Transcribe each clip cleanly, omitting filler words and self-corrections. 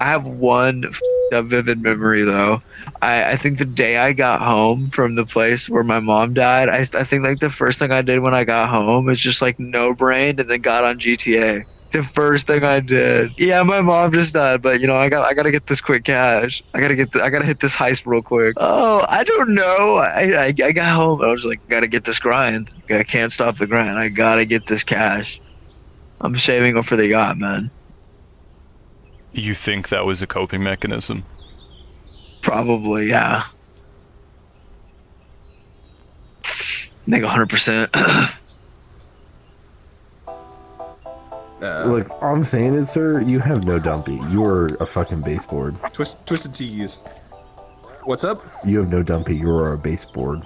I have one a vivid memory though. I think the day I got home from the place where my mom died, I think like the first thing I did when I got home was just like no brained and then got on GTA. The first thing I did. Yeah, my mom just died, but you know, I gotta get this quick cash. I gotta hit this heist real quick. Oh, I don't know. I got home. I was like, gotta get this grind. I can't stop the grind. I gotta get this cash. I'm saving up for the yacht, man. You think that was a coping mechanism? Probably, yeah. I think 100%. Look, all I'm saying is, sir, you have no dumpy. You are a fucking baseboard. Twisted Tees. What's up? You have no dumpy. You are a baseboard.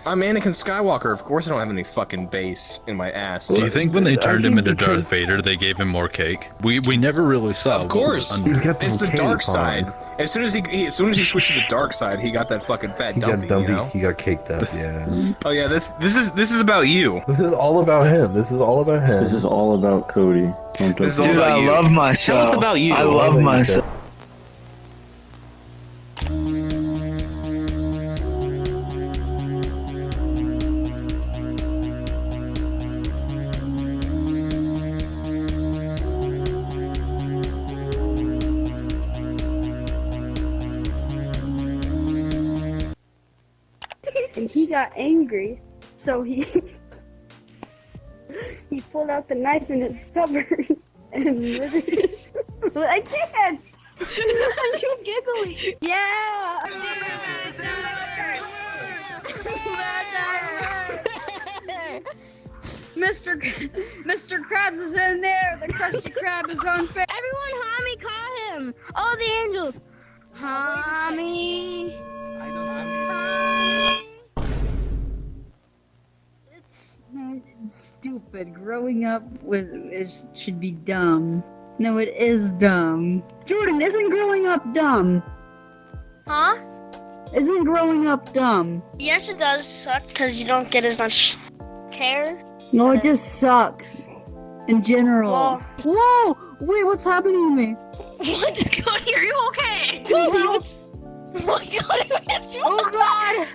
I'm Anakin Skywalker. Of course I don't have any fucking base in my ass. Do you think when they turned him into Darth Vader, they gave him more cake? We never really saw. Of course, He's got it's the cake dark on. side. As soon as he switched to the dark side, he got that fucking fat He dumpy. got dumpy. You know? He got caked up. Yeah. Oh yeah, this is about you. This is all about him. This is all about him. This is all about Cody. This is all Dude, about I you. love myself. Tell us about you. I love myself. And he got angry, so he he pulled out the knife in his cupboard and murdered his. I can't. I'm too giggly. Yeah. Mr. Krabs is in there. The Krusty Krab is on fire. Everyone, Homie, call him. All the angels. Homie. It's stupid. Growing up should be dumb. No, it is dumb. Jordan, isn't growing up dumb? Huh? Isn't growing up dumb? Yes, it does suck because you don't get as much care. No, it just sucks. In general. Well, Whoa! Wait, what's happening to me? what? Cody, are you okay? What? What? Cody, what's wrong? Oh god!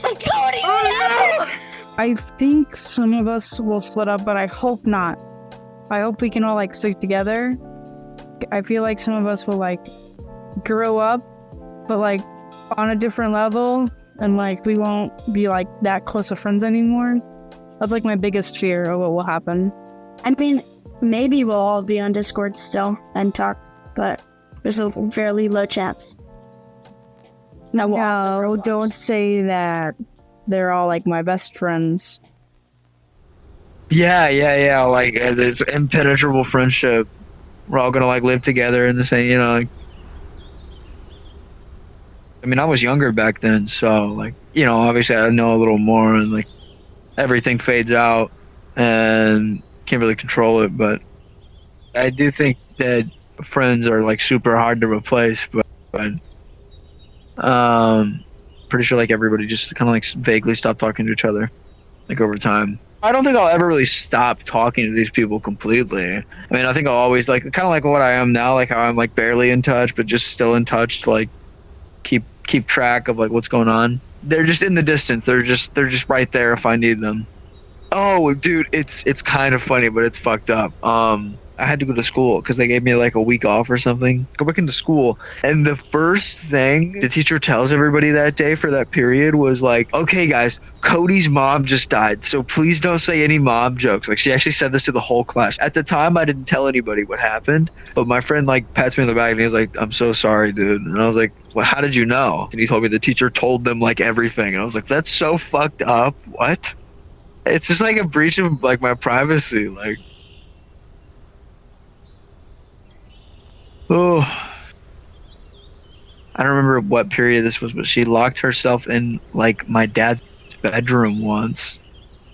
Cody, Oh what happened? no! I think some of us will split up, but I hope not. I hope we can all like stick together. I feel like some of us will like grow up, but like on a different level, and like we won't be like that close of friends anymore. That's like my biggest fear of what will happen. I mean, maybe we'll all be on Discord still and talk, but there's a fairly low chance. No, don't say that. They're all like my best friends. Yeah. Like this impenetrable friendship. We're all gonna like live together in the same, you know. Like, I mean, I was younger back then, so like, you know, obviously I know a little more, and like everything fades out, and can't really control it. But I do think that friends are like super hard to replace. But pretty sure like everybody just kind of like vaguely stopped talking to each other, like over time. I don't think I'll ever really stop talking to these people completely. I mean, I think I'll always like kind of like what I am now, like how I'm like barely in touch, but just still in touch to like keep track of like what's going on. They're just in the distance. They're just right there if I need them. Oh, dude, it's kind of funny, but it's fucked up. I had to go to school because they gave me like a week off or something. Go back into school, and the first thing the teacher tells everybody that day for that period was like, "Okay, guys, Cody's mom just died, so please don't say any mom jokes." Like, she actually said this to the whole class. At the time, I didn't tell anybody what happened, but my friend like pats me on the back and he's like, "I'm so sorry, dude." And I was like, "Well, how did you know?" And he told me the teacher told them like everything, and I was like, "That's so fucked up." What? It's just like a breach of like my privacy, like. Oh, I don't remember what period this was, but she locked herself in like my dad's bedroom once,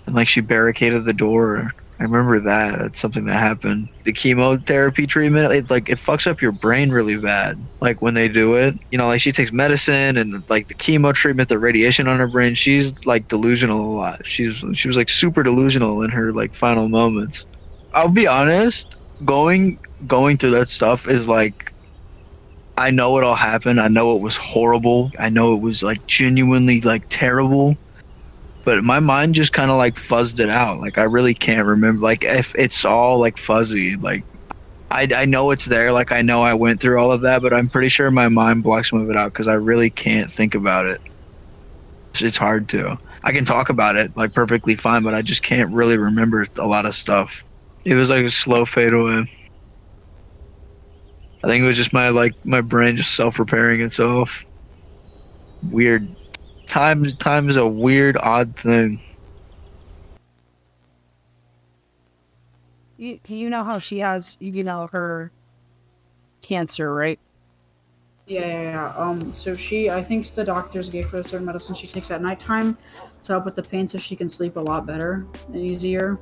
and like she barricaded the door. I remember that. That's something that happened. The chemotherapy treatment, it fucks up your brain really bad. Like when they do it, you know, like she takes medicine and like the chemo treatment, the radiation on her brain. She's like delusional a lot. She was like super delusional in her like final moments. I'll be honest, going through that stuff is like I know it all happened. I know it was horrible. I know it was like genuinely like terrible. But my mind just kind of like fuzzed it out. Like I really can't remember. Like if it's all like fuzzy. Like I know it's there. Like I know I went through all of that, but I'm pretty sure my mind blocks some of it out because I really can't think about it. It's hard to. I can talk about it like perfectly fine, but I just can't really remember a lot of stuff. It was like a slow fade away. I think it was just my brain just self-repairing itself. Weird. Time is a weird, odd thing. You know how she has, her cancer, right? Yeah. So I think the doctors gave her a certain medicine she takes at nighttime to help with the pain so she can sleep a lot better and easier.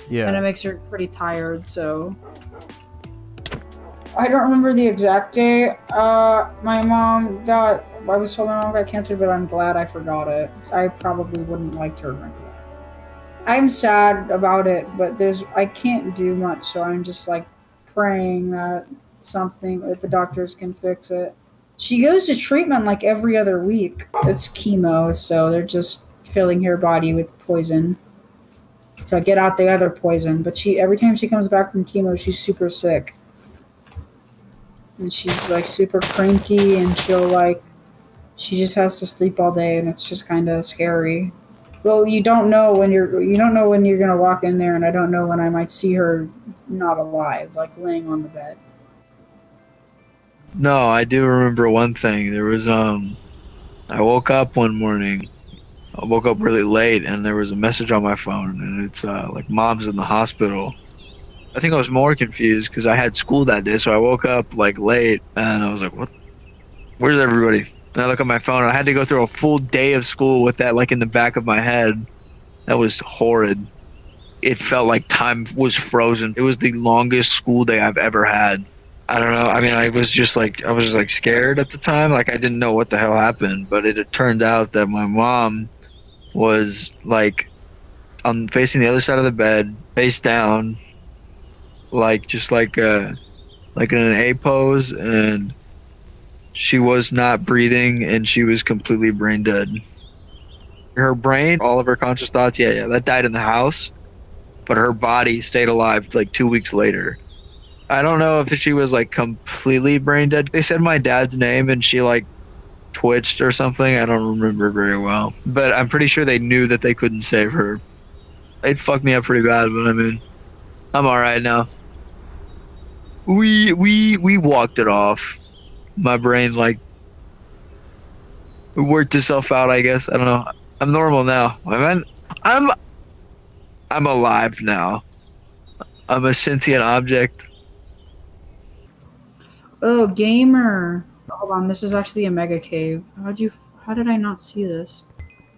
Yeah. And it makes her pretty tired, so. I don't remember the exact day I was told my mom got cancer, but I'm glad I forgot it. I probably wouldn't like to remember that. I'm sad about it, but I can't do much, so I'm just like praying that the doctors can fix it. She goes to treatment like every other week. It's chemo, so they're just filling her body with poison to get out the other poison. But every time she comes back from chemo, she's super sick. And she's like super cranky, and she just has to sleep all day, and it's just kind of scary. Well, you don't know when you're gonna walk in there, and I don't know when I might see her not alive, like laying on the bed. No, I do remember one thing. There was I woke up one morning. I woke up really late, and there was a message on my phone, and it's like mom's in the hospital. I think I was more confused because I had school that day, so I woke up like late, and I was like, "What? Where's everybody?" And I look at my phone, and I had to go through a full day of school with that like in the back of my head. That was horrid. It felt like time was frozen. It was the longest school day I've ever had. I don't know. I mean, I was just like scared at the time. Like I didn't know what the hell happened, but it turned out that my mom was like facing the other side of the bed, face down, like just like in an A pose, and she was not breathing, and she was completely brain dead. Her brain, all of her conscious thoughts, that died in the house, but her body stayed alive like 2 weeks later. I don't know if she was like completely brain dead. They said my dad's name and she like twitched or something. I don't remember very well, but I'm pretty sure they knew that they couldn't save her. It fucked me up pretty bad, but I mean, I'm all right now. We walked it off. My brain like worked itself out, I guess. I don't know. I'm normal now. I'm alive now. I'm a sentient object. Oh, gamer. Hold on, this is actually a mega cave. How did I not see this?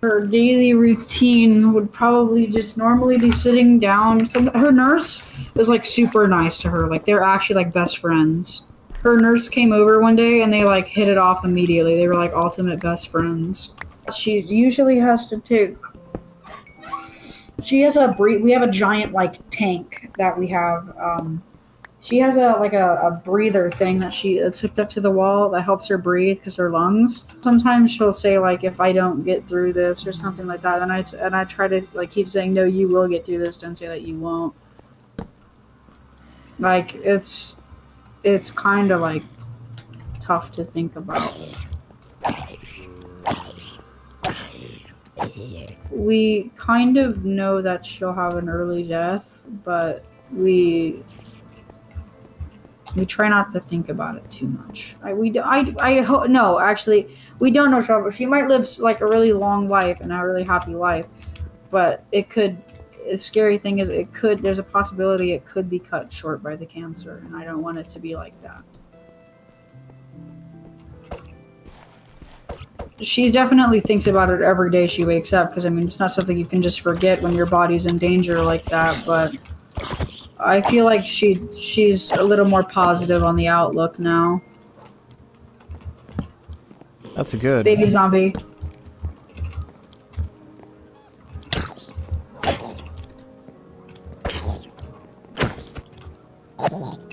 Her daily routine would probably just normally be sitting down. Her nurse was like super nice to her. Like they're actually like best friends. Her nurse came over one day and they like hit it off immediately. They were like ultimate best friends. She usually has to take. We have a giant like tank that we have. She has a breather thing that's hooked up to the wall that helps her breathe because her lungs. Sometimes she'll say like, if I don't get through this or something like that, and I try to like keep saying, no, you will get through this. Don't say that you won't. Like it's kind of like tough to think about. We kind of know that she'll have an early death, but we try not to think about it too much. We don't know. She might live like a really long life and a really happy life, but the scary thing is there's a possibility it could be cut short by the cancer, and I don't want it to be like that. She definitely thinks about it every day she wakes up, because I mean, it's not something you can just forget when your body's in danger like that, but I feel like she's a little more positive on the outlook now. That's a good. Baby zombie.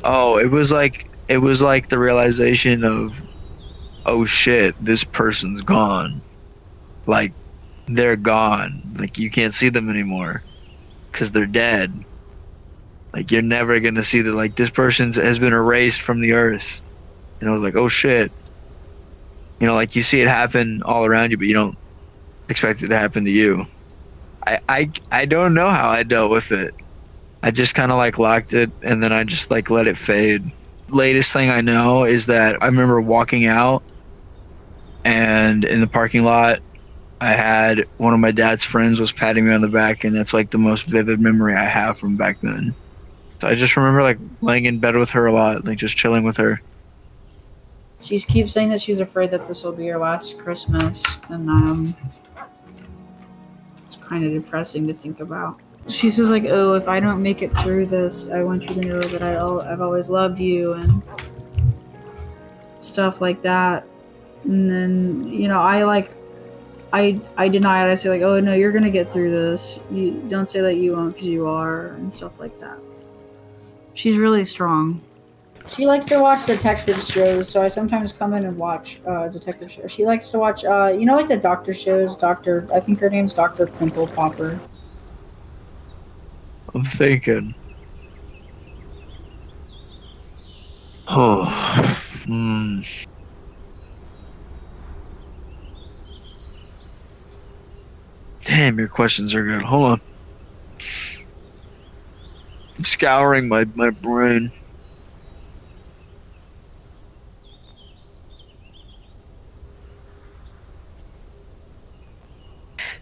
Oh, it was like it was like the realization of, oh shit, this person's gone. Like, they're gone. Like, you can't see them anymore because they're dead. Like, you're never gonna see that. Like, this person has been erased from the earth. And I was like, oh shit. You know, like, you see it happen all around you, but you don't expect it to happen to you. I don't know how I dealt with it. I just kind of like locked it, and then I just like let it fade. Latest thing I know is that I remember walking out, and in the parking lot, I had one of my dad's friends was patting me on the back, and that's like the most vivid memory I have from back then. So I just remember like laying in bed with her a lot, like just chilling with her. She keeps saying that she's afraid that this will be her last Christmas, and it's kind of depressing to think about. She says like, oh, if I don't make it through this, I want you to know that I've always loved you, and stuff like that. And then, you know, I deny it. I say like, oh no, you're gonna get through this. You don't say that you won't, because you are, and stuff like that. She's really strong. She likes to watch detective shows, so I sometimes come in and watch detective shows. She likes to watch, you know, like the doctor shows. I think her name's Dr. Pimple Popper. I'm thinking. Oh. Damn, your questions are good. Hold on. I'm scouring my brain.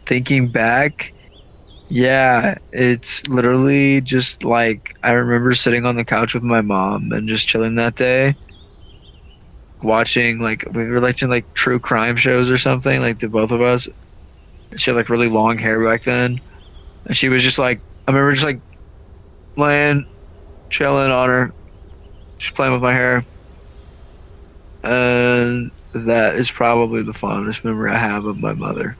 Thinking back, yeah, it's literally just like I remember sitting on the couch with my mom and just chilling that day, watching we were watching like true crime shows or something, like the both of us. She had like really long hair back then, and she was just like, I remember just like laying, chilling on her, just playing with my hair, and that is probably the fondest memory I have of my mother.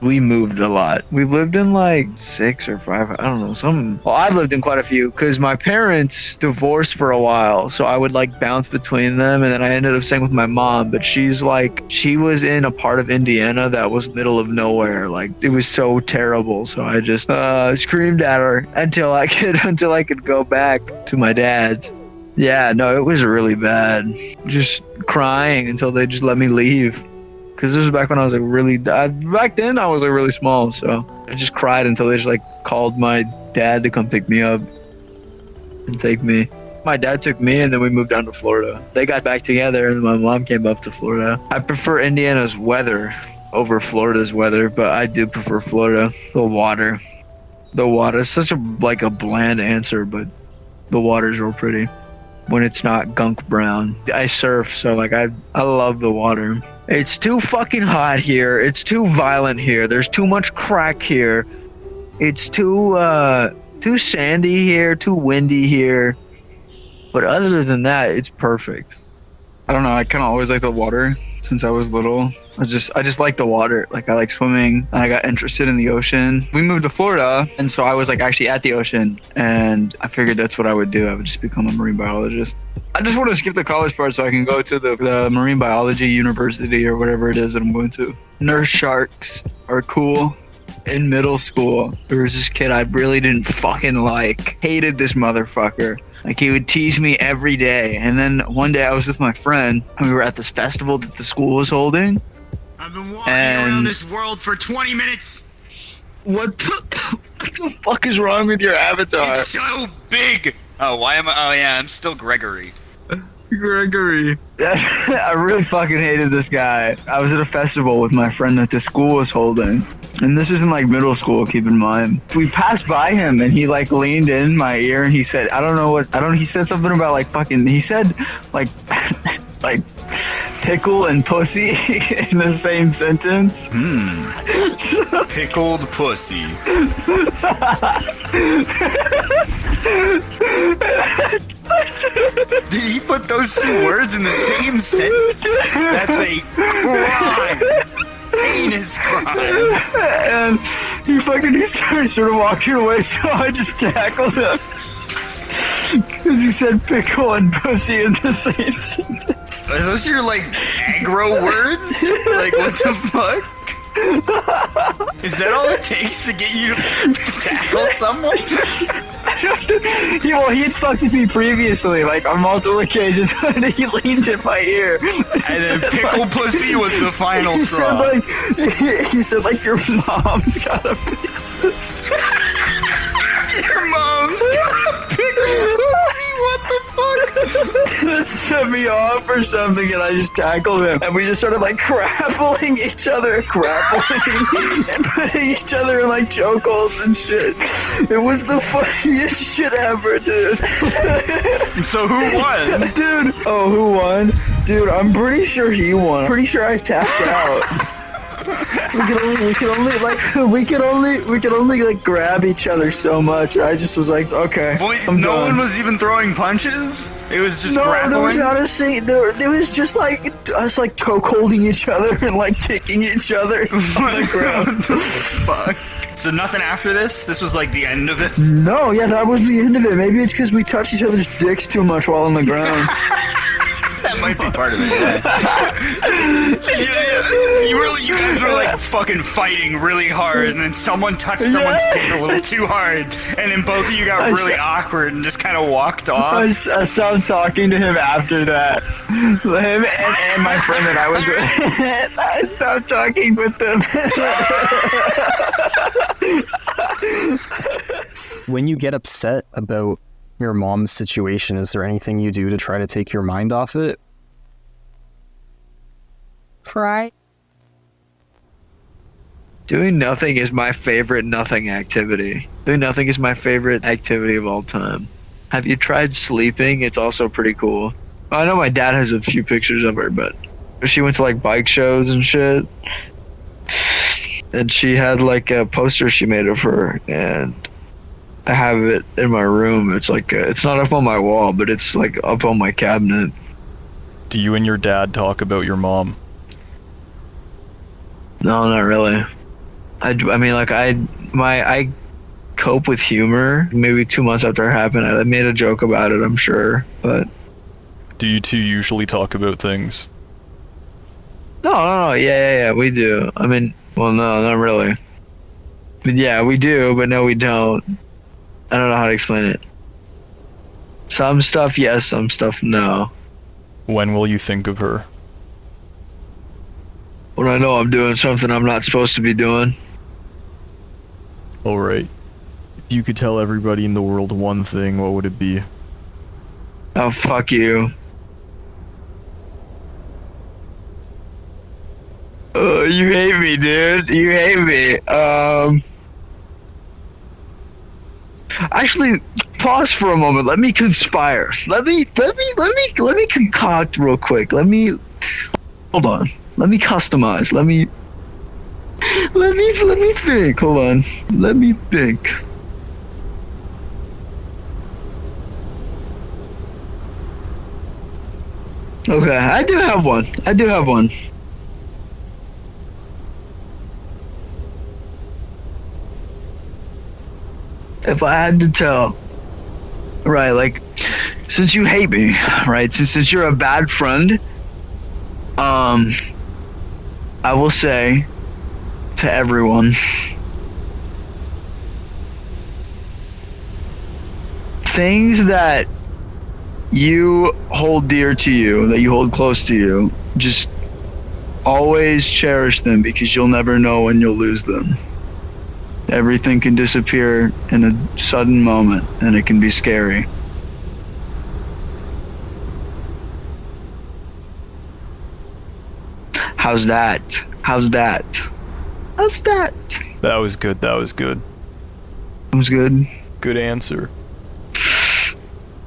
We moved a lot. We lived in like 6 or 5, I don't know, some. Well, I lived in quite a few because my parents divorced for a while, so I would like bounce between them, and then I ended up staying with my mom. But she was in a part of Indiana that was middle of nowhere. Like, it was so terrible. So I just screamed at her until I could go back to my dad's. Yeah, no, it was really bad. Just crying until they just let me leave. Because this was back when I was like back then I was like really small, so I just cried until they just like called my dad to come pick me up and take me. My dad took me, and then we moved down to Florida. They got back together, and then my mom came up to Florida. I prefer Indiana's weather over Florida's weather, but I do prefer Florida. The water is such a bland answer, but the water's real pretty when it's not gunk brown. I surf, so like I love the water. It's too fucking hot here. It's too violent here. There's too much crack here. It's too sandy here, too windy here. But other than that, it's perfect. I don't know, I kind of always liked the water since I was little. I just like the water. Like, I like swimming, and I got interested in the ocean. We moved to Florida, and so I was like actually at the ocean, and I figured that's what I would do. I would just become a marine biologist. I just want to skip the college part so I can go to the marine biology university or whatever it is that I'm going to. Nurse sharks are cool. In middle school, there was this kid I really didn't fucking like. Hated this motherfucker. Like, he would tease me every day. And then one day I was with my friend, and we were at this festival that the school was holding. I've been walking around this world for 20 minutes. What the fuck is wrong with your avatar? It's so big. Oh, why am I? Oh yeah, I'm still Gregory. Gregory. I really fucking hated this guy. I was at a festival with my friend that the school was holding. And this was in like middle school, keep in mind. We passed by him, and he like leaned in my ear, and he said, he said something about like fucking, he said like, like pickle and pussy in the same sentence. Pickled pussy. Did he put those two words in the same sentence? That's a crime. Heinous crime. And he started sort of walking away, so I just tackled him. Because he said pickle and pussy in the same sentence. Are those your, like, aggro words? Like, what the fuck? Is that all it takes to get you to tackle someone? Well, he had fucked with me previously, like on multiple occasions, and he leaned in my ear. And then pickle pussy was the final straw. He said, like, your mom's got a pickle. Your mom's got a pickle pussy, what the fuck? That set me off or something, and I just tackled him, and we just started like grappling each other, and putting each other in like chokeholds and shit. It was the funniest shit ever, dude. So who won? Dude, who won? Dude, I'm pretty sure he won. Pretty sure I tapped out. We could only like grab each other so much. I just was like, okay. No one was even throwing punches? It was just grappling? There was honestly, there was just like us like choke holding each other and like kicking each other on the ground. Fuck. So nothing after this? This was like the end of it? No, yeah, that was the end of it. Maybe it's because we touched each other's dicks too much while on the ground. That might be part of it, yeah. You guys were like fucking fighting really hard, and then someone touched someone's dick a little too hard, and then both of you got really awkward and just kind of walked off. I stopped talking to him after that. Him and my friend that I was with. I stopped talking with them. When you get upset about your mom's situation, is there anything you do to try to take your mind off it? Cry. Doing nothing is my favorite nothing activity. Doing nothing is my favorite activity of all time. Have you tried sleeping? It's also pretty cool. I know my dad has a few pictures of her, but she went to like bike shows and shit. And she had like a poster she made of her, and I have it in my room. It's like it's not up on my wall, but it's like up on my cabinet. Do you and your dad talk about your mom? No, not really. I mean, like I cope with humor. Maybe 2 months after it happened, I made a joke about it, I'm sure, but. Do you two usually talk about things? No, yeah, we do. I mean, well, no, not really. But yeah, we do, but no, we don't. I don't know how to explain it. Some stuff, yes, some stuff, no. When will you think of her? When I know I'm doing something I'm not supposed to be doing. Alright. If you could tell everybody in the world one thing, what would it be? Oh, fuck you. You hate me, dude. You hate me. Actually, pause for a moment. Let me conspire. Let me concoct real quick. Hold on. Let me customize. Let me think. Hold on. Let me think. Okay, I do have one. If I had to tell, right, like, since you hate me, right, since you're a bad friend, I will say to everyone, things that you hold dear to you, that you hold close to you, just always cherish them, because you'll never know when you'll lose them. Everything can disappear in a sudden moment, and it can be scary. How's that? That was good. That was good. Good answer.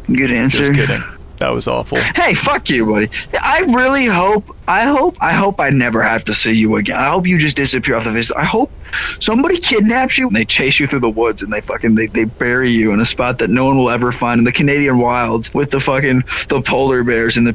Good answer. Just kidding. That was awful. Hey, fuck you, buddy. I hope I never have to see you again. I hope you just disappear off the face. I hope somebody kidnaps you and they chase you through the woods and they bury you in a spot that no one will ever find in the Canadian wilds with the polar bears and the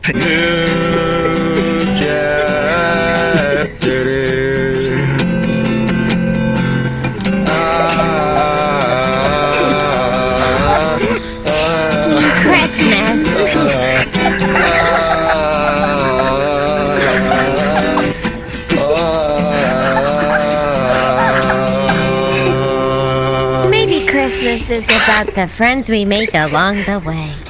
Every Christmas is about the friends we make along the way.